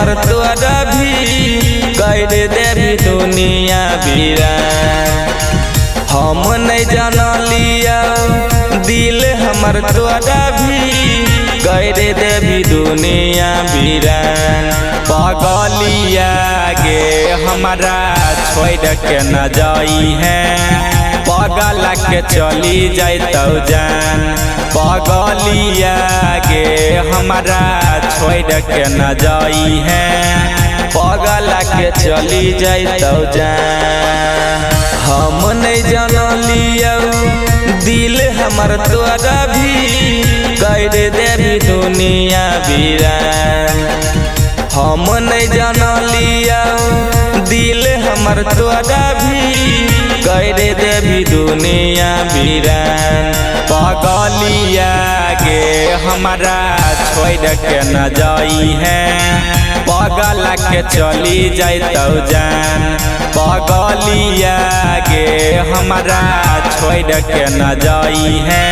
हमर तोरा भी कर देवी दुनिया वीरान। हम नहीं जानलिया दिल हमर तोरा भी कर देवी दुनिया वीरान। पगलिया गे हमारा छोड़ के न जाई है, पगल के चली जातो जान। पगलिया गे हमारा छोड़ के न जाई है, पगल के चली जातो जान। हम नहीं जानलिया दिल हमर तोरा भी कर देवी दुनिया वीरान। हम नहीं जानलिया दिल हमर तोरा भी कर देवी दुनिया वीरान। पगलिया गे हमारा छोड़ के न जाई है, पगल के चली जातो जान। पगलिया गे हमारा छोड़ के न जाई है,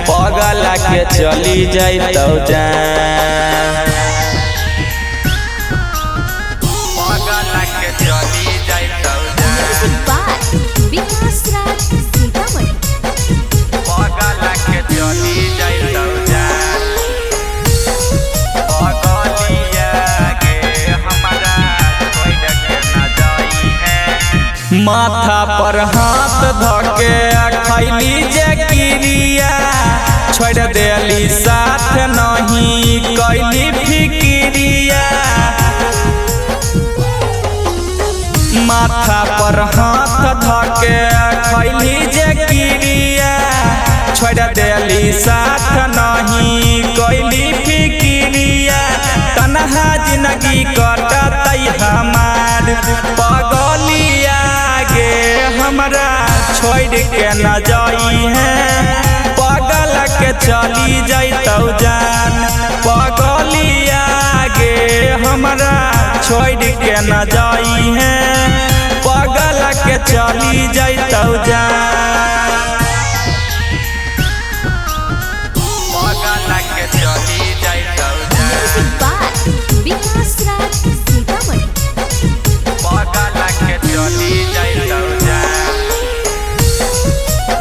पगल के चली जातो जान। माथा पर हाथ धके खैली जे क्रिया, छोड़ देली साथ नहीं कैली फिक्रिया। माथा पर हाथ धके खैली जे क्रिया, छोड़ देली साथ नहीं कैली फिक्रिया। तनहा जिंदगी कटतै हमार, पगलिया गे हमारा छोड़ के न जाई है, पगल के चली जातो जान। पगलिया गे हमारा छोड़ के न जाई है, पगल के चली जातो जान। पगल के चली जातो जान। पगल के चली जातो जान।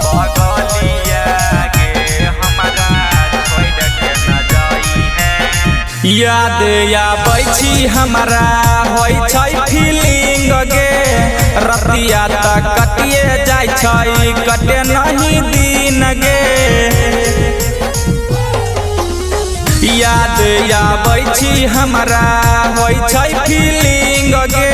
पगलिया गे हमारा छोड़ के न जाई है। याद आबै छी हमारा होई छै फीलिंग गे, रतिया तक कटिए जाय छै कटे नहीं दिन गे। याद आबै छी हमारा होई छै फीलिंग गे,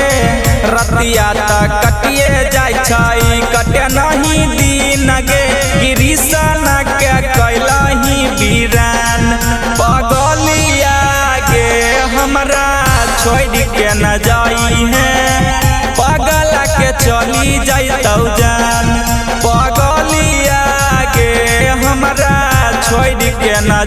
रतिया तक कटिए जाय छै कटे नहीं दिन गे। कृष्ण के कैलही वीरान, पगलिया गे हमारा छोड़ के न जाई है, पगल के चली जातो जान। पगलिया गे हमारा छोड़ के न